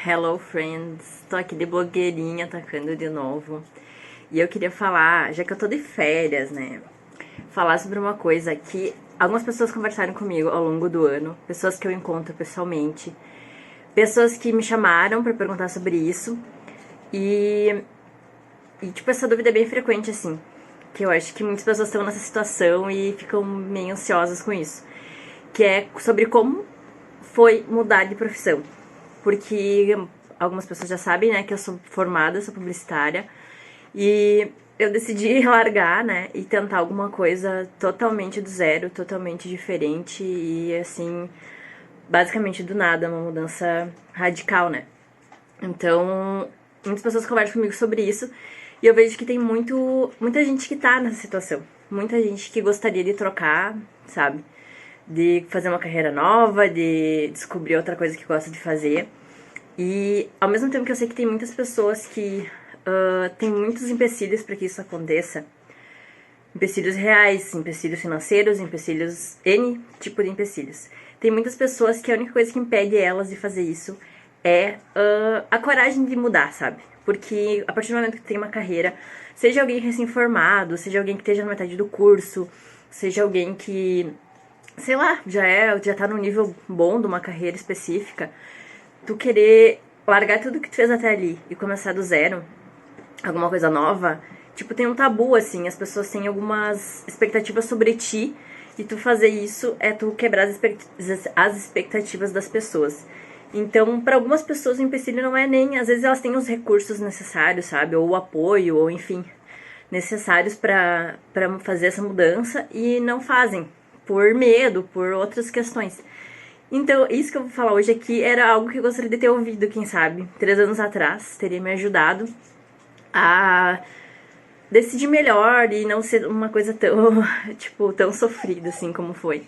Hello friends, tô aqui de blogueirinha atacando de novo. E eu queria falar, já que eu tô de férias, né? Falar sobre uma coisa que algumas pessoas conversaram comigo ao longo do ano, pessoas que eu encontro pessoalmente, pessoas que me chamaram pra perguntar sobre isso. E tipo, essa dúvida é bem frequente, assim. Que eu acho que muitas pessoas estão nessa situação e ficam meio ansiosas com isso. Que é sobre como foi mudar de profissão. Porque algumas pessoas já sabem, né, que eu sou formada, sou publicitária. E eu decidi largar, né, e tentar alguma coisa totalmente do zero, totalmente diferente e, assim, basicamente do nada, uma mudança radical, né. Então, muitas pessoas conversam comigo sobre isso e eu vejo que tem muita gente que tá nessa situação. Muita gente que gostaria de trocar, sabe? De fazer uma carreira nova, de descobrir outra coisa que gosta de fazer. E ao mesmo tempo que eu sei que tem muitas pessoas que têm muitos empecilhos para que isso aconteça, empecilhos reais, empecilhos financeiros, empecilhos, N tipo de empecilhos. Tem muitas pessoas que a única coisa que impede elas de fazer isso é a coragem de mudar, sabe? Porque a partir do momento que tem uma carreira, seja alguém recém-formado, seja alguém que esteja na metade do curso, seja alguém que, sei lá, já tá num nível bom de uma carreira específica, tu querer largar tudo que tu fez até ali e começar do zero, alguma coisa nova, tipo, tem um tabu, assim, as pessoas têm algumas expectativas sobre ti, e tu fazer isso é tu quebrar as expectativas das pessoas. Então, para algumas pessoas o empecilho não é nem, às vezes elas têm os recursos necessários, sabe, ou o apoio, ou enfim, necessários para fazer essa mudança e não fazem, por medo, por outras questões. Então, isso que eu vou falar hoje aqui era algo que eu gostaria de ter ouvido, quem sabe, 3 anos atrás, teria me ajudado a decidir melhor e não ser uma coisa tão, tipo, tão sofrida assim como foi.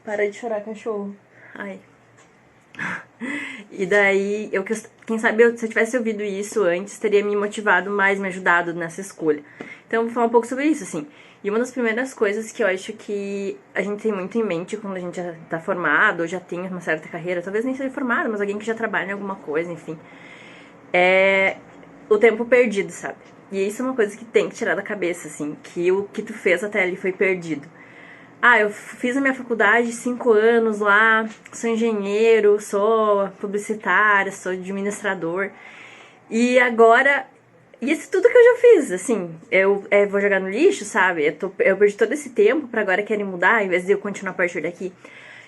Para de chorar, cachorro. Ai. E daí, quem sabe se eu tivesse ouvido isso antes, teria me motivado mais, me ajudado nessa escolha. Então, eu vou falar um pouco sobre isso, assim. E uma das primeiras coisas que eu acho que a gente tem muito em mente quando a gente já tá formado, ou já tem uma certa carreira, talvez nem seja formado, mas alguém que já trabalha em alguma coisa, enfim, é o tempo perdido, sabe? E isso é uma coisa que tem que tirar da cabeça, assim, que o que tu fez até ali foi perdido. Ah, eu fiz a minha faculdade 5 anos lá, sou engenheiro, sou publicitária, sou administrador. E agora. E isso tudo que eu já fiz, assim, eu vou jogar no lixo, sabe? Eu perdi todo esse tempo pra agora querer mudar, em vez de eu continuar a partir daqui.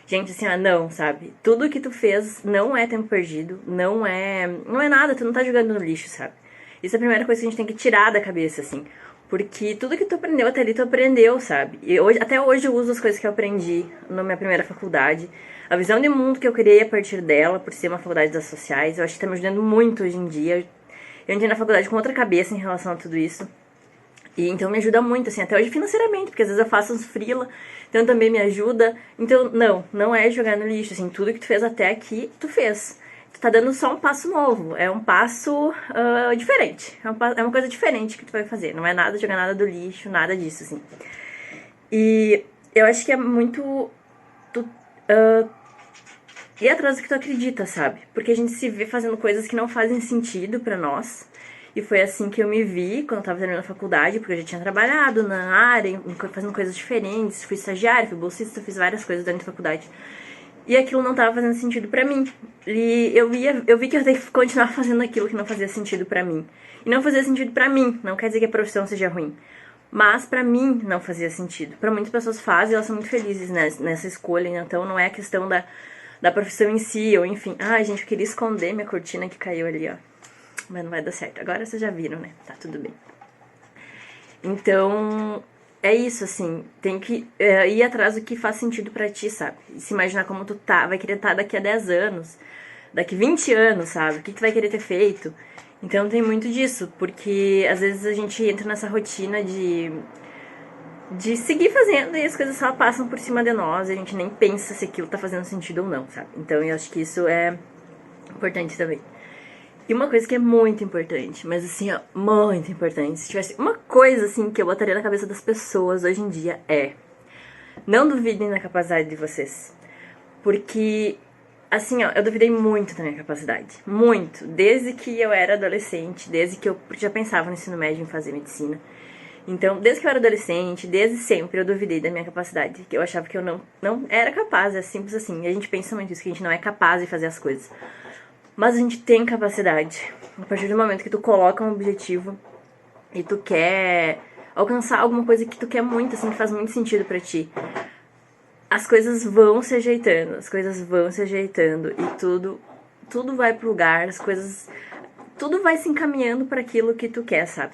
Gente, assim, não, sabe? Tudo que tu fez não é tempo perdido, não é nada, tu não tá jogando no lixo, sabe? Isso é a primeira coisa que a gente tem que tirar da cabeça, assim. Porque tudo que tu aprendeu até ali, tu aprendeu, sabe? E hoje, até hoje eu uso as coisas que eu aprendi na minha primeira faculdade. A visão de mundo que eu criei a partir dela, por ser uma faculdade das sociais, eu acho que tá me ajudando muito hoje em dia. Eu entrei na faculdade com outra cabeça em relação a tudo isso. E então me ajuda muito, assim, até hoje financeiramente, porque às vezes eu faço uns freela, então também me ajuda. Então, não é jogar no lixo, assim, tudo que tu fez até aqui, tu fez. Tu tá dando só um passo novo, é um passo diferente, é uma coisa diferente que tu vai fazer, não é nada jogar nada do lixo, nada disso, assim. E eu acho que é muito tu ir atrás do que tu acredita, sabe? Porque a gente se vê fazendo coisas que não fazem sentido pra nós. E foi assim que eu me vi quando eu tava terminando a faculdade, porque eu já tinha trabalhado na área, fazendo coisas diferentes. Fui estagiária, fui bolsista, fiz várias coisas durante a faculdade. E aquilo não tava fazendo sentido pra mim. E eu vi que eu tenho que continuar fazendo aquilo que não fazia sentido pra mim. E não fazia sentido pra mim, não quer dizer que a profissão seja ruim. Mas pra mim não fazia sentido. Pra muitas pessoas fazem, elas são muito felizes nessa escolha. Então não é questão da profissão em si, ou enfim. Ai, gente, eu queria esconder minha cortina que caiu ali, ó. Mas não vai dar certo. Agora vocês já viram, né? Tá tudo bem. Então, é isso, assim. Tem que ir atrás do que faz sentido pra ti, sabe? E se imaginar como tu tá. Vai querer estar daqui a 10 anos, daqui 20 anos, sabe? O que tu vai querer ter feito? Então tem muito disso, porque às vezes a gente entra nessa rotina de seguir fazendo e as coisas só passam por cima de nós e a gente nem pensa se aquilo tá fazendo sentido ou não, sabe? Então eu acho que isso é importante também. E uma coisa que é muito importante, mas assim, ó, muito importante, se tivesse uma coisa assim que eu botaria na cabeça das pessoas hoje em dia é: não duvidem da capacidade de vocês. Porque assim, ó, eu duvidei muito da minha capacidade. Muito. Desde que eu era adolescente, desde que eu já pensava no ensino médio em fazer medicina. Então, desde que eu era adolescente, desde sempre eu duvidei da minha capacidade. Que eu achava que eu não era capaz, é simples assim. E a gente pensa muito isso, que a gente não é capaz de fazer as coisas. Mas a gente tem capacidade. A partir do momento que tu coloca um objetivo e tu quer alcançar alguma coisa que tu quer muito, assim, que faz muito sentido pra ti, as coisas vão se ajeitando, as coisas vão se ajeitando e tudo vai pro lugar, as coisas, tudo vai se encaminhando para aquilo que tu quer, sabe?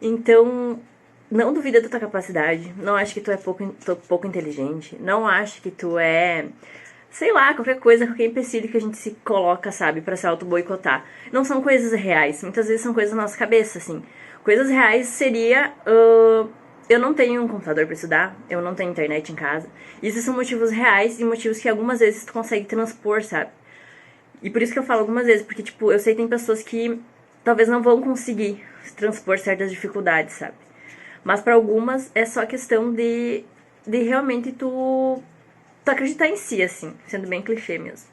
Então, não duvida da tua capacidade, não acho que tu é pouco inteligente, não acho que tu é, sei lá, qualquer coisa, qualquer empecilho que a gente se coloca, sabe, pra se auto-boicotar. Não são coisas reais, muitas vezes são coisas na nossa cabeça, assim. Coisas reais seria, eu não tenho um computador pra estudar, eu não tenho internet em casa. Isso são motivos reais e motivos que algumas vezes tu consegue transpor, sabe? E por isso que eu falo algumas vezes, porque, tipo, eu sei que tem pessoas que talvez não vão conseguir transpor certas dificuldades, sabe? Mas pra algumas é só questão de realmente tu acreditar em si, assim, sendo bem clichê mesmo.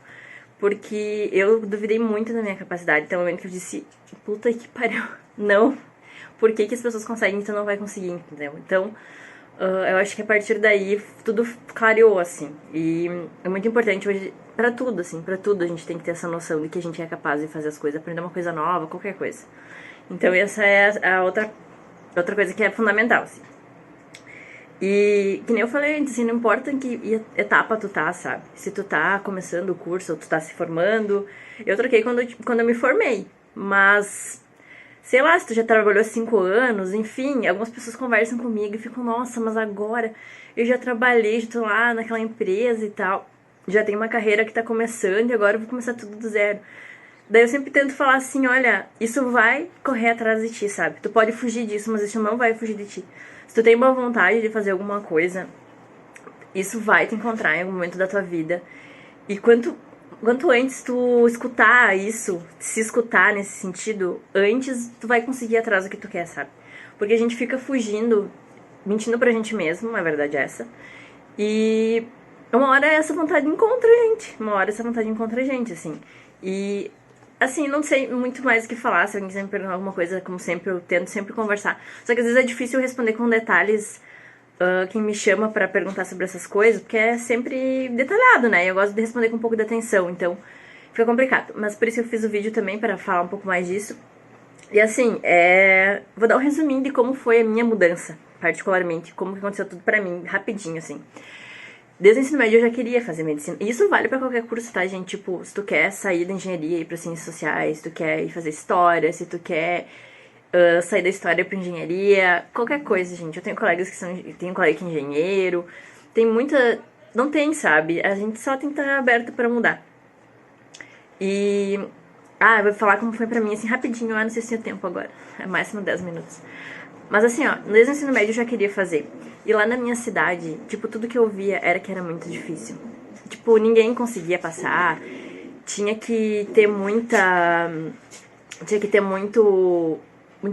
Porque eu duvidei muito da minha capacidade, até o momento que eu disse, puta que pariu, não. Por que as pessoas conseguem e tu não vai conseguir, entendeu? Então, eu acho que a partir daí tudo clareou, assim. E é muito importante hoje, pra tudo, assim, pra tudo a gente tem que ter essa noção de que a gente é capaz de fazer as coisas, aprender uma coisa nova, qualquer coisa. Então, essa é a outra coisa que é fundamental, assim. E, que nem eu falei antes, assim, não importa em que etapa tu tá, sabe? Se tu tá começando o curso ou tu tá se formando. Eu troquei quando eu me formei. Mas, sei lá, se tu já trabalhou 5 anos, enfim, algumas pessoas conversam comigo e ficam, nossa, mas agora eu já trabalhei, já tô lá naquela empresa e tal. Já tenho uma carreira que tá começando e agora eu vou começar tudo do zero. Daí eu sempre tento falar assim, olha, isso vai correr atrás de ti, sabe? Tu pode fugir disso, mas isso não vai fugir de ti. Se tu tem boa vontade de fazer alguma coisa, isso vai te encontrar em algum momento da tua vida. E quanto antes tu escutar isso, se escutar nesse sentido, antes tu vai conseguir ir atrás do que tu quer, sabe? Porque a gente fica fugindo, mentindo pra gente mesmo, a verdade é essa. E uma hora essa vontade encontra a gente, uma hora essa vontade encontra a gente, assim. E assim, não sei muito mais o que falar. Se alguém quiser me perguntar alguma coisa, como sempre, eu tento sempre conversar. Só que às vezes é difícil responder com detalhes quem me chama pra perguntar sobre essas coisas, porque é sempre detalhado, né? E eu gosto de responder com um pouco de atenção, então fica complicado. Mas por isso eu fiz o vídeo também, para falar um pouco mais disso. E assim, vou dar um resuminho de como foi a minha mudança, particularmente, como que aconteceu tudo pra mim, rapidinho, assim. Desde o ensino médio eu já queria fazer medicina. E isso vale pra qualquer curso, tá, gente? Tipo, se tu quer sair da engenharia e ir pra ciências sociais, se tu quer ir fazer história, se tu quer sair da história pra engenharia, qualquer coisa, gente. Eu tenho colegas que são. Tenho um colega que é engenheiro. Tem muita. Não tem, sabe? A gente só tem que estar aberto pra mudar. E. Ah, eu vou falar como foi pra mim, assim, rapidinho. Não sei se tenho tempo agora. É máximo 10 minutos. Mas assim, ó, desde o ensino médio eu já queria fazer. E lá na minha cidade, tipo, tudo que eu via era que era muito difícil. Tipo, ninguém conseguia passar. Tinha que ter muita. Tinha que ter muito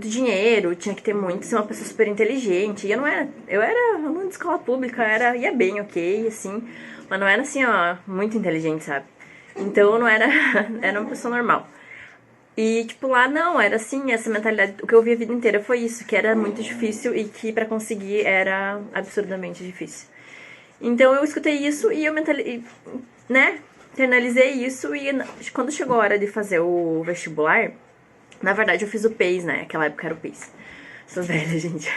dinheiro, tinha que ter muito, ser uma pessoa super inteligente. E eu era aluna de escola pública, ia bem, ok, assim, mas não era assim, ó, muito inteligente, sabe? Então eu não era, era uma pessoa normal. E, tipo, lá não, era assim, essa mentalidade, o que eu vi a vida inteira foi isso, que era muito difícil e que pra conseguir era absurdamente difícil. Então eu escutei isso e eu né, internalizei isso e quando chegou a hora de fazer o vestibular, na verdade eu fiz o PES, né, naquela época era o PES. Sou velha, gente.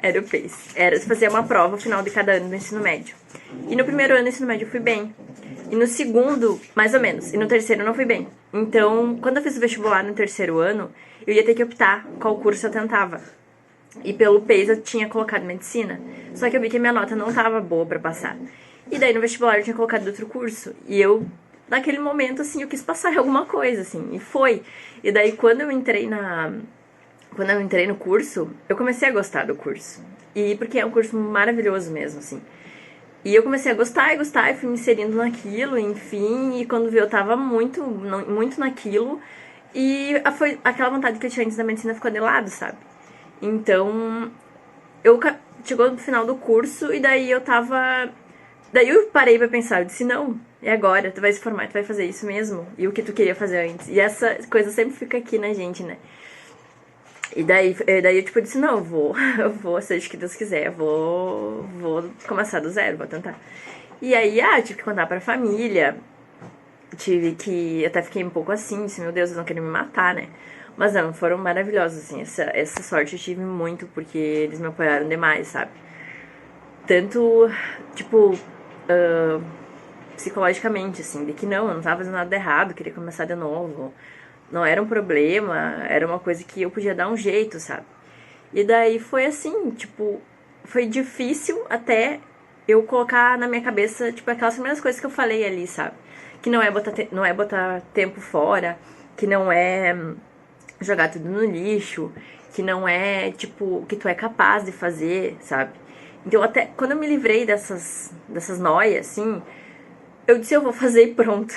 Era o PES. Era fazer uma prova no final de cada ano do ensino médio. E no primeiro ano do ensino médio eu fui bem. E no segundo, mais ou menos. E no terceiro eu não fui bem. Então, quando eu fiz o vestibular no terceiro ano, eu ia ter que optar qual curso eu tentava. E pelo PES eu tinha colocado medicina. Só que eu vi que a minha nota não tava boa pra passar. E daí no vestibular eu tinha colocado outro curso. E eu, naquele momento, assim, eu quis passar em alguma coisa, assim. E foi. E daí quando eu entrei no curso, eu comecei a gostar do curso. E porque é um curso maravilhoso mesmo, assim. E eu comecei a gostar e fui me inserindo naquilo, enfim. E quando vi, eu tava muito naquilo. E foi aquela vontade que eu tinha antes da medicina ficou de lado, sabe? Então, chegou no final do curso e daí eu tava Daí eu parei pra pensar, eu disse, não, é agora, tu vai se formar, tu vai fazer isso mesmo. E o que tu queria fazer antes. E essa coisa sempre fica aqui na gente, né? E daí eu tipo disse, não, eu vou, eu vou, seja o que Deus quiser, vou começar do zero, vou tentar. E aí, tive que contar pra família, tive que, até fiquei um pouco assim, disse, meu Deus, eles não querem me matar, né? Mas não, foram maravilhosos, assim, essa sorte eu tive muito, porque eles me apoiaram demais, sabe? Tanto, tipo, psicologicamente, assim, de que não, eu não tava fazendo nada errado, queria começar de novo. Não era um problema, era uma coisa que eu podia dar um jeito, sabe? E daí foi assim, tipo, foi difícil até eu colocar na minha cabeça, tipo, aquelas primeiras coisas que eu falei ali, sabe? Que não é botar tempo fora, que não é jogar tudo no lixo, que não é, tipo, o que tu é capaz de fazer, sabe? Então, até quando eu me livrei dessas noias, assim, eu disse, eu vou fazer e pronto.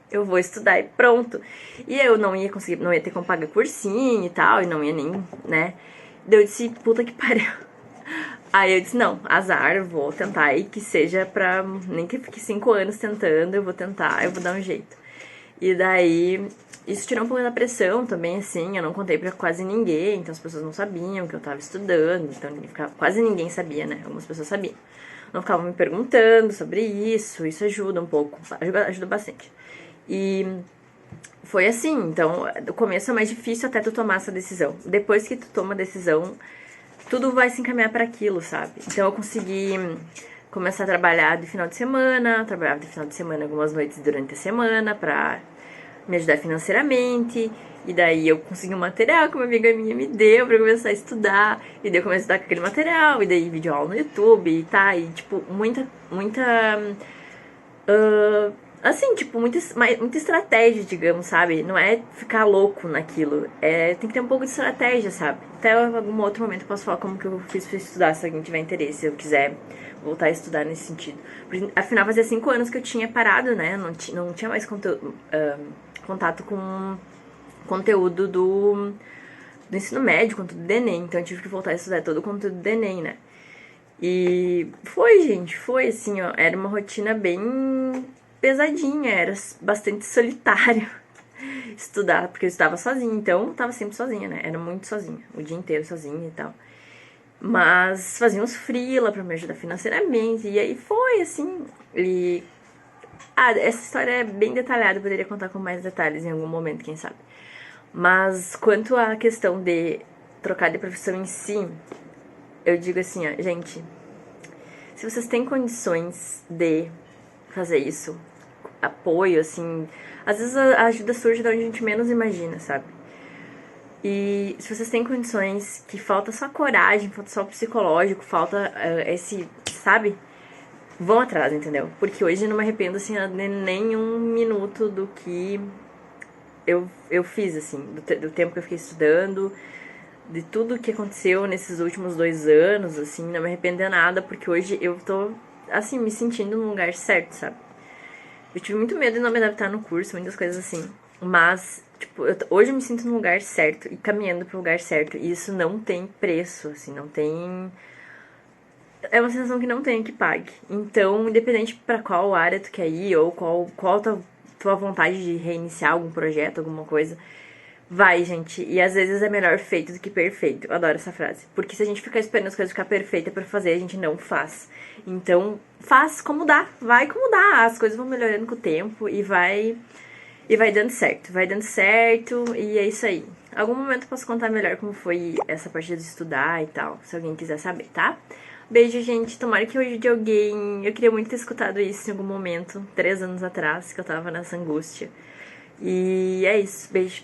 Eu vou estudar e pronto. E eu não ia conseguir, não ia ter como pagar cursinho e tal, e não ia nem, né? Daí eu disse, puta que pariu. Aí eu disse, não, azar, eu vou tentar. E que seja pra, nem que fique 5 anos tentando, eu vou tentar, eu vou dar um jeito. E daí, isso tirou um pouco da pressão também, assim, eu não contei pra quase ninguém, então as pessoas não sabiam que eu tava estudando, então quase ninguém sabia, né? Algumas pessoas sabiam. Não ficavam me perguntando sobre isso ajuda um pouco, ajuda bastante. E foi assim, então, o começo é mais difícil até tu tomar essa decisão. Depois que tu toma a decisão, tudo vai se encaminhar para aquilo, sabe? Então eu consegui começar a trabalhar de final de semana, trabalhava de final de semana algumas noites durante a semana pra me ajudar financeiramente. E daí eu consegui um material que uma amiga minha me deu pra começar a estudar. E daí eu comecei a estudar com aquele material, e daí vídeo aula no YouTube, e tá, e tipo, muita assim, tipo, muita estratégia, digamos, sabe? Não é ficar louco naquilo. Tem que ter um pouco de estratégia, sabe? Até algum outro momento eu posso falar como que eu fiz pra estudar, se alguém tiver interesse, se eu quiser voltar a estudar nesse sentido. Porque, afinal, fazia 5 anos que eu tinha parado, né? Não tinha mais contato com conteúdo do ensino médio, conteúdo do Enem. Então eu tive que voltar a estudar todo o conteúdo do Enem, né? E foi, gente, foi assim, ó. Era uma rotina bem pesadinha, era bastante solitário estudar, porque eu estava sozinha, então eu tava sempre sozinha, né? Era muito sozinha, o dia inteiro sozinha e tal. Mas fazia uns freela pra me ajudar financeiramente, e aí foi assim. E. Essa história é bem detalhada, eu poderia contar com mais detalhes em algum momento, quem sabe. Mas quanto à questão de trocar de profissão em si, eu digo assim, ó, gente, se vocês têm condições de fazer isso, apoio, assim, às vezes a ajuda surge de onde a gente menos imagina, sabe? E se vocês têm condições que falta só coragem, falta só psicológico, falta esse, sabe? Vão atrás, entendeu? Porque hoje eu não me arrependo, assim, nem um minuto do que eu fiz, assim, do tempo que eu fiquei estudando, de tudo que aconteceu nesses últimos 2 anos, assim, não me arrependo de nada, porque hoje eu tô, assim, me sentindo no lugar certo, sabe? Eu tive muito medo de não me adaptar no curso, muitas coisas assim. Mas, tipo, hoje eu me sinto no lugar certo e caminhando pro lugar certo. E isso não tem preço, assim, não tem. É uma sensação que não tem que pague. Então, independente pra qual área tu quer ir, ou qual tua vontade de reiniciar algum projeto, alguma coisa, vai, gente. E às vezes é melhor feito do que perfeito. Eu adoro essa frase. Porque se a gente ficar esperando as coisas ficar perfeitas pra fazer, a gente não faz. Então, faz como dá. Vai como dá. As coisas vão melhorando com o tempo e vai dando certo. Vai dando certo e é isso aí. Algum momento eu posso contar melhor como foi essa parte de estudar e tal, se alguém quiser saber, tá? Beijo, gente. Tomara que eu ajude alguém. Eu queria muito ter escutado isso em algum momento, 3 anos atrás, que eu tava nessa angústia. E é isso. Beijo.